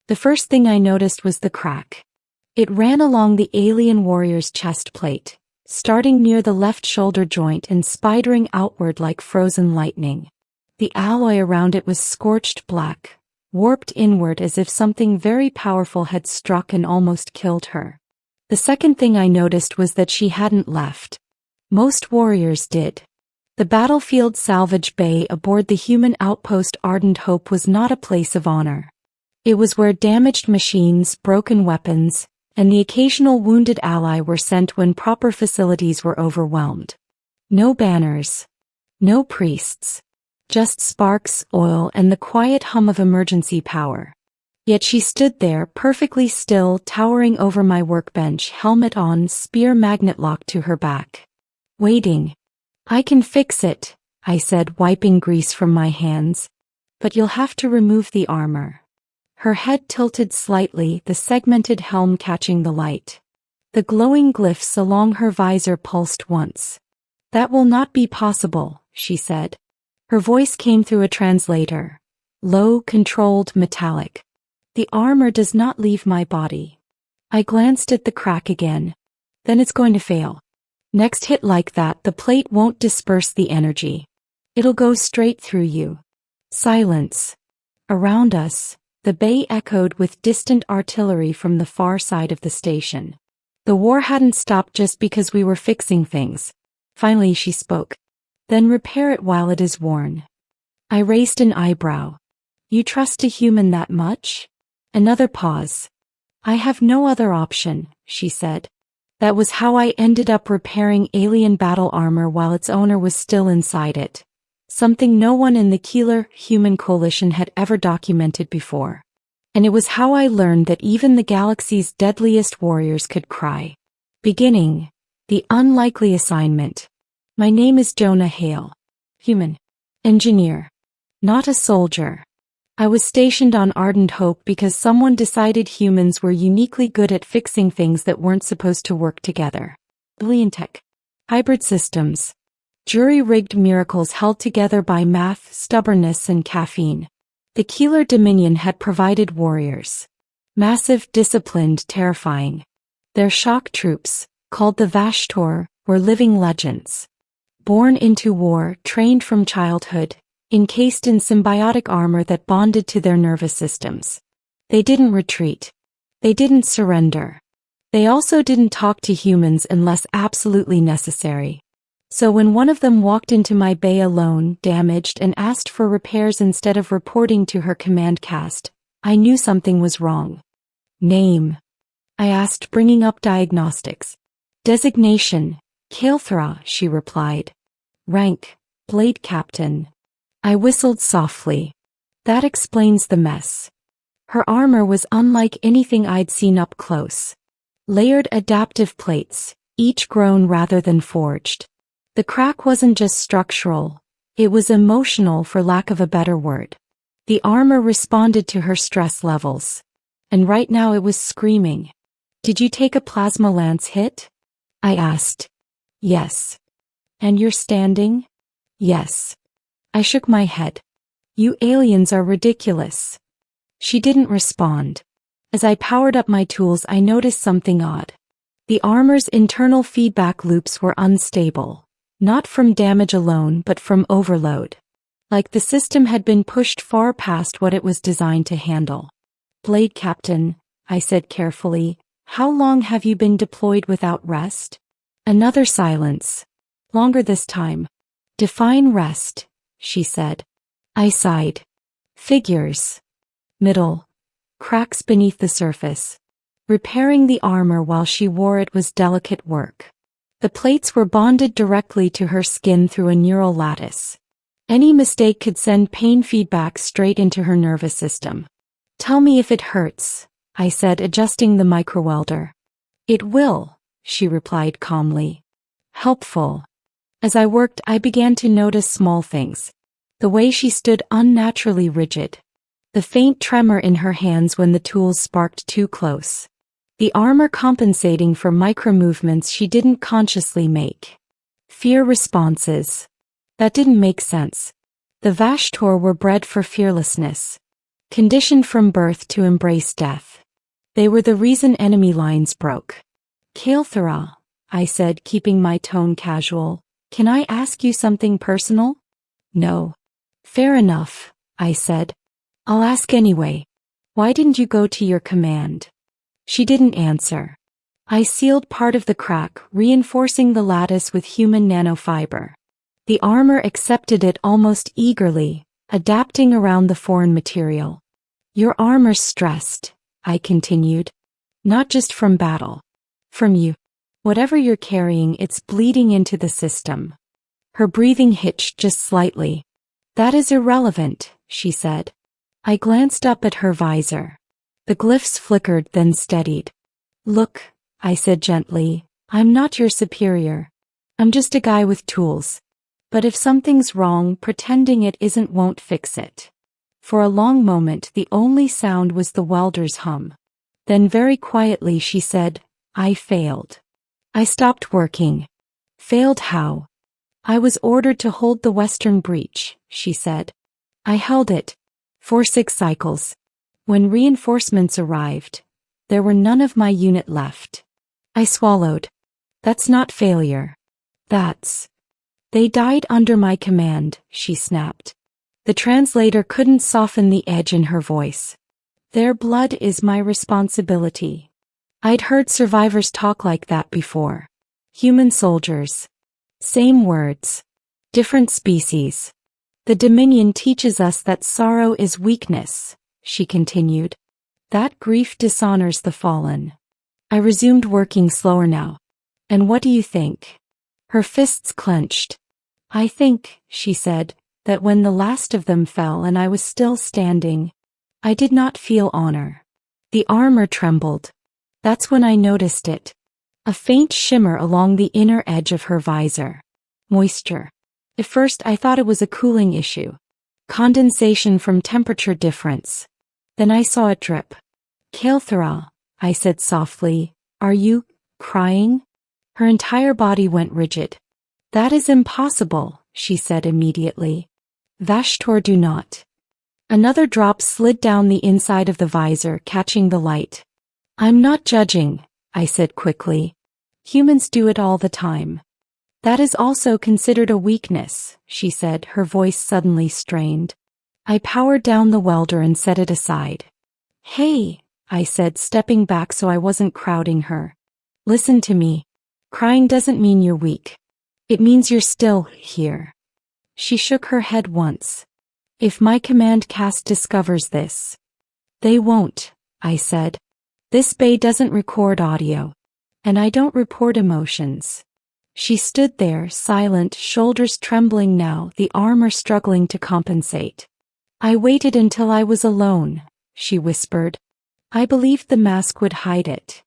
The first thing I noticed was the crack. It ran along the alien warrior's chest plate, starting near the left shoulder joint and spidering outward like frozen lightning. The alloy around it was scorched black, warped inward as if something very powerful had struck and almost killed her. The second thing I noticed was that she hadn't left. Most warriors did. The battlefield salvage bay aboard the human outpost Ardent Hope was not a place of honor. It was where damaged machines, broken weapons, and the occasional wounded ally were sent when proper facilities were overwhelmed. No banners. No priests. Just sparks, oil, and the quiet hum of emergency power. Yet she stood there, perfectly still, towering over my workbench, helmet on, spear magnet locked to her back. Waiting. "I can fix it," I said, wiping grease from my hands. "But you'll have to remove the armor." Her head tilted slightly, the segmented helm catching the light. The glowing glyphs along her visor pulsed once. "That will not be possible," she said. Her voice came through a translator. Low, controlled, metallic. "The armor does not leave my body." I glanced at the crack again. "Then it's going to fail. Next hit like that, the plate won't disperse the energy. It'll go straight through you." Silence. Around us, the bay echoed with distant artillery from the far side of the station. The war hadn't stopped just because we were fixing things. Finally she spoke. "Then repair it while it is worn." I raised an eyebrow. "You trust a human that much?" Another pause. "I have no other option," she said. That was how I ended up repairing alien battle armor while its owner was still inside it. Something no one in the Keeler Human Coalition had ever documented before. And it was how I learned that even the galaxy's deadliest warriors could cry. Beginning. The unlikely assignment. My name is Jonah Hale. Human. Engineer. Not a soldier. I was stationed on Ardent Hope because someone decided humans were uniquely good at fixing things that weren't supposed to work together. Alien tech. Hybrid systems. Jury-rigged miracles held together by math, stubbornness, and caffeine. The Keeler Dominion had provided warriors. Massive, disciplined, terrifying. Their shock troops, called the Vashtor, were living legends. Born into war, trained from childhood, encased in symbiotic armor that bonded to their nervous systems. They didn't retreat. They didn't surrender. They also didn't talk to humans unless absolutely necessary. So when one of them walked into my bay alone, damaged, and asked for repairs instead of reporting to her command cast, I knew something was wrong. "Name?" I asked, bringing up diagnostics. "Designation, Kael'thra," she replied. "Rank, Blade Captain." I whistled softly. That explains the mess. Her armor was unlike anything I'd seen up close. Layered adaptive plates, each grown rather than forged. The crack wasn't just structural, it was emotional for lack of a better word. The armor responded to her stress levels. And right now it was screaming. "Did you take a plasma lance hit?" I asked. "Yes." "And you're standing?" "Yes." I shook my head. "You aliens are ridiculous." She didn't respond. As I powered up my tools, I noticed something odd. The armor's internal feedback loops were unstable, not from damage alone but from overload. Like the system had been pushed far past what it was designed to handle. "Blade Captain," I said carefully, "how long have you been deployed without rest?" Another silence. Longer this time. "Define rest," she said. I sighed. "Figures. Middle. Cracks beneath the surface." Repairing the armor while she wore it was delicate work. The plates were bonded directly to her skin through a neural lattice. Any mistake could send pain feedback straight into her nervous system. "Tell me if it hurts," I said, adjusting the microwelder. "It will," she replied calmly. Helpful. As I worked, I began to notice small things. The way she stood unnaturally rigid. The faint tremor in her hands when the tools sparked too close. The armor compensating for micro-movements she didn't consciously make. Fear responses. That didn't make sense. The Vashtor were bred for fearlessness. conditioned from birth to embrace death. They were the reason enemy lines broke. Kael'thara, I said, keeping my tone casual, can I ask you something personal? No. Fair enough, I said. I'll ask anyway. Why didn't you go to your command? She didn't answer. I sealed part of the crack, reinforcing the lattice with human nanofiber. The armor accepted it almost eagerly, adapting around the foreign material. Your armor's stressed, I continued. Not just from battle. From you. Whatever you're carrying, it's bleeding into the system. Her breathing hitched just slightly. That is irrelevant, she said. I glanced up at her visor. The glyphs flickered, then steadied. Look, I said gently, I'm not your superior. I'm just a guy with tools. But if something's wrong, pretending it isn't won't fix it. For a long moment, the only sound was the welder's hum. Then very quietly she said, I failed. I stopped working. Failed how? I was ordered to hold the western breach, she said. I held it. For 6 cycles. When reinforcements arrived, there were none of my unit left. I swallowed. That's not failure. That's... They died under my command, she snapped. The translator couldn't soften the edge in her voice. Their blood is my responsibility. I'd heard survivors talk like that before. Human soldiers. Same words. Different species. The Dominion teaches us that sorrow is weakness, she continued. That grief dishonors the fallen. I resumed working slower now. And what do you think? Her fists clenched. I think, she said, that when the last of them fell and I was still standing, I did not feel honor. The armor trembled. That's when I noticed it. A faint shimmer along the inner edge of her visor. Moisture. At first I thought it was a cooling issue. Condensation from temperature difference. Then I saw it drip. Kael'thara, I said softly, are you crying? Her entire body went rigid. That is impossible, she said immediately. Vashtor, do not. Another drop slid down the inside of the visor, catching the light. I'm not judging, I said quickly. Humans do it all the time. That is also considered a weakness, she said, her voice suddenly strained. I powered down the welder and set it aside. Hey, I said, stepping back so I wasn't crowding her. Listen to me. Crying doesn't mean you're weak. It means you're still here. She shook her head once. If my command cast discovers this. They won't, I said. This bay doesn't record audio. And I don't report emotions. She stood there, silent, shoulders trembling now, the armor struggling to compensate. I waited until I was alone, she whispered. I believed the mask would hide it.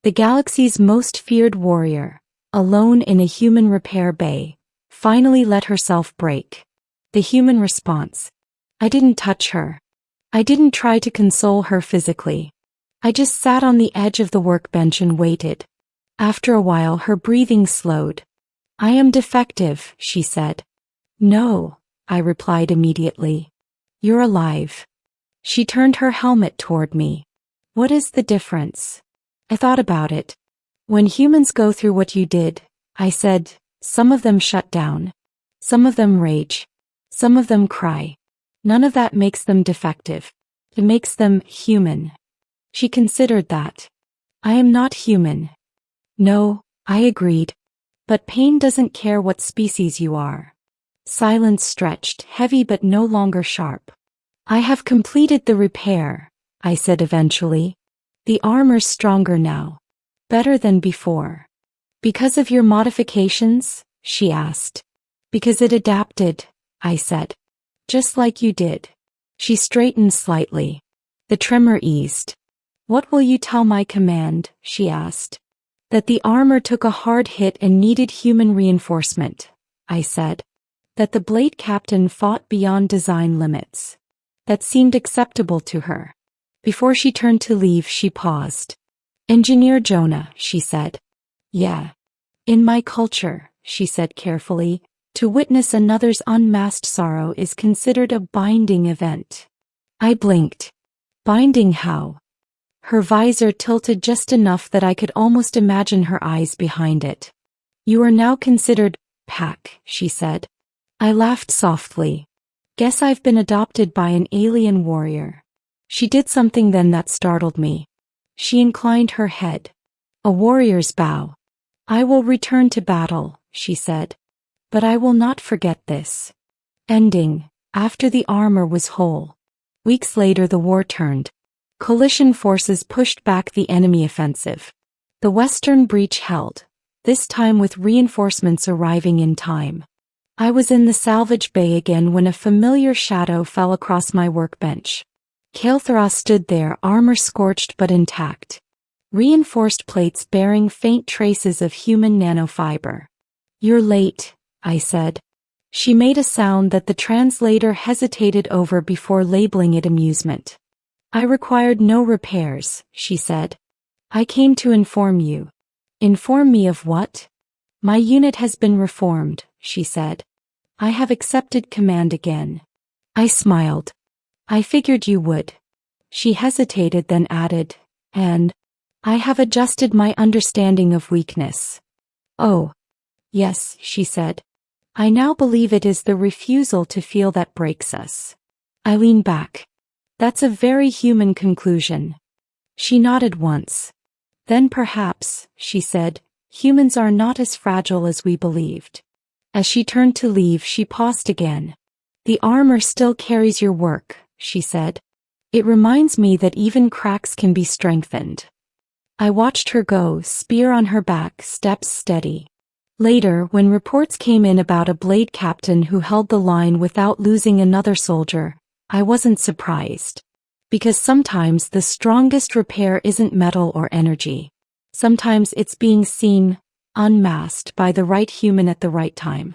The galaxy's most feared warrior, alone in a human repair bay, finally let herself break. The human response. I didn't touch her. I didn't try to console her physically. I just sat on the edge of the workbench and waited. After a while her breathing slowed. I am defective, she said. No, I replied immediately. You're alive. She turned her helmet toward me. What is the difference? I thought about it. When humans go through what you did, I said, some of them shut down. Some of them rage. Some of them cry. None of that makes them defective. It makes them human. She considered that. I am not human. No, I agreed. But pain doesn't care what species you are. Silence stretched, heavy but no longer sharp. I have completed the repair, I said eventually. The armor's stronger now. Better than before. Because of your modifications? She asked. Because it adapted, I said. Just like you did. She straightened slightly. The tremor eased. What will you tell my command? She asked. That the armor took a hard hit and needed human reinforcement, I said. That the blade captain fought beyond design limits. That seemed acceptable to her. Before she turned to leave, she paused. Engineer Jonah, she said. Yeah. In my culture, she said carefully, to witness another's unmasked sorrow is considered a binding event. I blinked. Binding how? Her visor tilted just enough that I could almost imagine her eyes behind it. You are now considered pack, she said. I laughed softly. Guess I've been adopted by an alien warrior. She did something then that startled me. She inclined her head. A warrior's bow. I will return to battle, she said. But I will not forget this. Ending, after the armor was whole. Weeks later the war turned. Coalition forces pushed back the enemy offensive. The western breach held, this time with reinforcements arriving in time. I was in the salvage bay again when a familiar shadow fell across my workbench. Kael'thra stood there, armor scorched but intact. Reinforced plates bearing faint traces of human nanofiber. You're late, I said. She made a sound that the translator hesitated over before labeling it amusement. I required no repairs, she said. I came to inform you. Inform me of what? My unit has been reformed, she said. I have accepted command again. I smiled. I figured you would. She hesitated, then added, and I have adjusted my understanding of weakness. Oh. Yes, she said. I now believe it is the refusal to feel that breaks us. I leaned back. That's a very human conclusion. She nodded once. Then perhaps, she said, humans are not as fragile as we believed. As she turned to leave, she paused again. The armor still carries your work, she said. It reminds me that even cracks can be strengthened. I watched her go, spear on her back, steps steady. Later, when reports came in about a blade captain who held the line without losing another soldier, I wasn't surprised. Because sometimes the strongest repair isn't metal or energy. Sometimes it's being seen, unmasked by the right human at the right time.